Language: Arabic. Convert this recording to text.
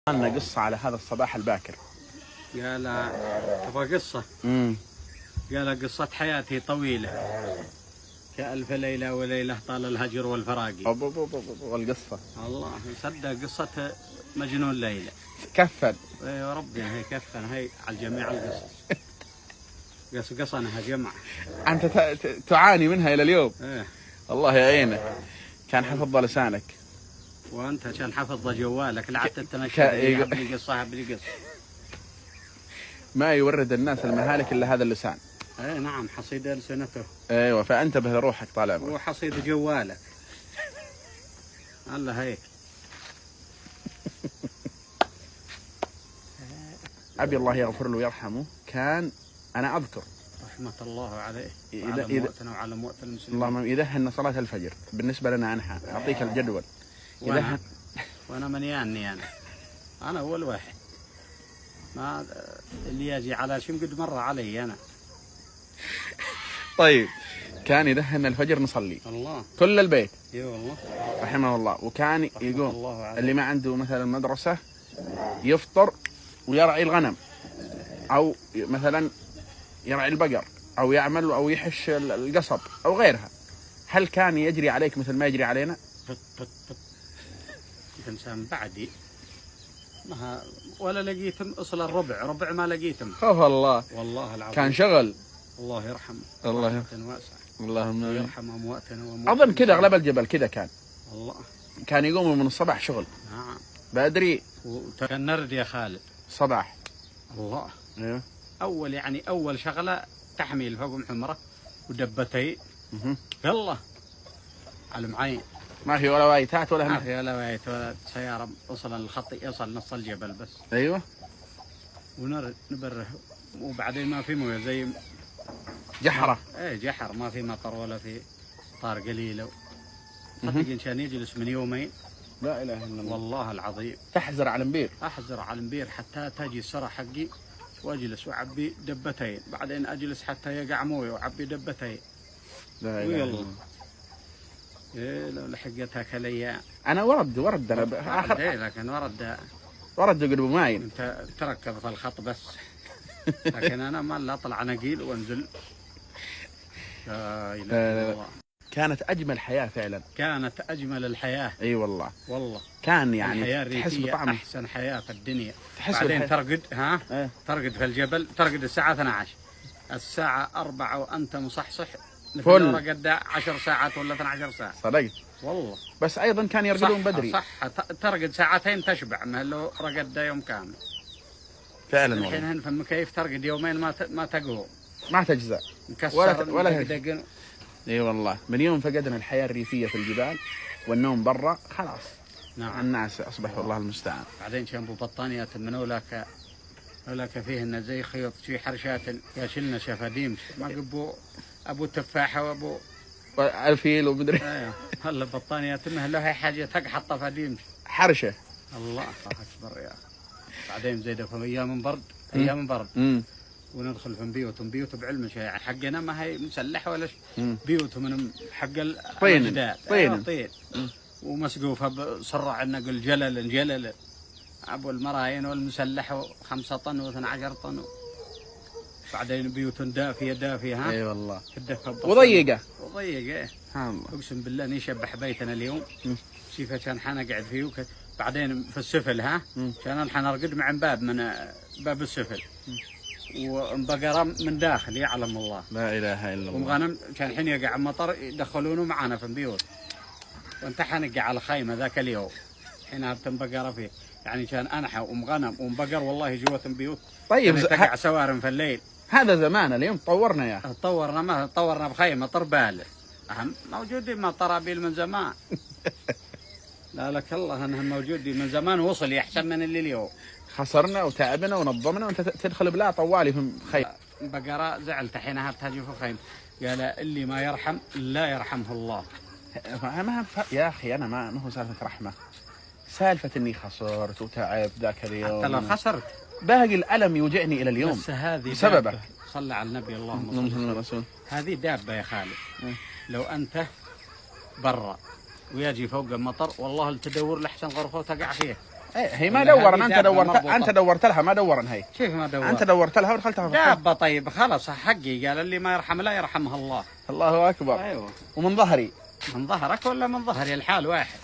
لنا قصة على هذا الصباح الباكر. قال تبغى قصة؟ قال قصة حياتي طويلة كألف ليلة وليلة طال الهجر والفراق. والقصة الله يصدق قصة مجنون ليلى. كفل يا ربي هي كفن هي على جميع القصص. قصنها جمع. أنت تعاني منها إلى اليوم. إيه. الله يعينك. كان حفظ لسانك وأنت كان حفظ جوالك لعبت تتمشى بلي قصة بلي قصة. ما يورد الناس المهالك إلا هذا اللسان. ايه نعم حصيد ألسنته. ايوه فانتبه لروحك طال عمرك. وحصيد جوالك. الله هيك. أبي الله يغفر له ويرحمه. كان أنا أذكر رحمة الله عليه وعلى موتنا وعلى موت المسلمين. اللهم يدهن صلاة الفجر بالنسبة لنا عنها. أعطيك الجدول. وأنا منياني أنا أول واحد ما اللي يجي على شيء قد مر علي أنا. طيب كان يدهن الفجر نصلي الله كل البيت. اي والله رحمه الله. وكان يقوم اللي ما عنده مثلا مدرسة يفطر ويرعي الغنم أو مثلا يرعي البقر أو يعمل أو يحش القصب أو غيرها. هل كان يجري عليك مثل ما يجري علينا؟ إنسان بعدي ما ولا لقيتم أصل ربع ما لقيتم. خوف الله والله العظيم كان شغل. الله يرحمه. الله يرحمه واسع. اللهم يرحم أمواتنا أظن كذا أغلب الجبل كذا كان. الله كان يقوم من الصباح شغل. نعم بدري. وكان نرد يا خالد صباح. الله ايوه أول شغلة تحميل فوق محمرة ودبتي. يلا على المعين. ما في ولا وايتات ولا ما في ولا وايت ولا سيارة وصل الخط يصل نص الجبل بس. ايوه نبره وبعدين ما في مويه زي جحرة. ايه جحر ما في مطر ولا في طار قليل. صدق كان يجلس من يومين. لا اله الا الله والله العظيم تحزر على المبير. احزر على المبير حتى تجي السرى حقي واجلس وعبي دبتين بعدين اجلس حتى يقع مويه وعبي دبتين. لا اله الا الله. إيه لو لحقتها كليا. انا ورد انا اخر إيه لكن ورد قلبه ماين. انت تركب في الخط بس. لكن انا ما لا اطلع نقيل وانزل. لا اله الا الله. كانت اجمل حياه فعلا. كانت اجمل الحياه. اي والله كان يعني تحس بطعمه. احسن حياه في الدنيا. تحس بعدين ترقد ترقد في الجبل ترقد الساعه 12 الساعه 4 وانت مصحصح مثل لو رقد 10 ساعات ولا 12 ساعه. صدقت والله. بس ايضا كان يرقدون بدري. صح ترقد ساعتين تشبع ما لو رقد يوم كامل. فعلا والله. الحين هن في المكيف ترقد يومين ما تقوى. ما تجزأ. مكسر ولا اي والله. من يوم فقدنا الحياه الريفيه في الجبال والنوم برا خلاص. نعم. الناس اصبحوا الله المستعان. بعدين شنبو بطانيات من ولاك فيهن زي خيوط شي حرشات ياشلنا شفاديمش ما قبو ابو تفاحه وابو الفيل ومدري. ايوه هلا بطانيات منها لها حاجه تقحط فاديمش حرشه. الله اكبر يا اخي. بعدين زيد في ايام برد وندخل في بيوت بعلم شيء حقنا ما هي مسلحه ولا شيء. بيوت من حق الطين طين ومسقوفه بصرع النقل جلل ابو المراين والمسلح 5 طن و12 طن. بعدين بيوت دافيه ها. اي والله. وضيقه سبحان الله. اقسم بالله نشبح بيتنا اليوم. شوف كان حنا قاعد فيه بعدين في السفل كان حنرقد مع باب السفل. وبقرة من داخل يعلم الله. لا اله الا الله. ومغنم كان الحين يقع مطر يدخلونه معنا في البيوت. وانت حنقع على خيمه ذاك اليوم. الحين هبتم بقرة فيه يعني كان انحى ومغنم ومبقر والله جوة البيوت. طيب تقع سوارم في الليل. هذا زمان. اليوم طورنا يا اخي. طورنا بخيمه طربال. موجودين ما طرابيل من زمان. لا لك الله انهم موجودين من زمان وصل احسن من اللي اليوم. خسرنا وتعبنا ونظمنا وانت تدخل بلا طوالي في خيم. بقرة زعلت حينها تهجي في خيم. قال اللي ما يرحم لا يرحمه الله. يا اخي انا ما هو سالفه رحمه. سالفه اني خسرت وتعبت ذاك اليوم. حتى لو خسرت باقي الالم يوجعني الى اليوم. بس هذه بسببك. صلى على النبي اللهم صل على الرسول. هذه دابه يا خالد. لو انت برا ويجي فوق المطر والله تدور لحسن غرفه وتقع فيه. هي ما ولا دورن، هذه انت دابة دورت، مربوطة. انت دورت لها ما دورن هي. كيف ما دور؟ انت دورت لها ودخلتها في الخيط. دابة طيب خلاص حقي، قال اللي ما يرحم لا يرحمه الله. الله اكبر. ايوه. ومن ظهري من ظهرك ولا من ظهري الحال واحد.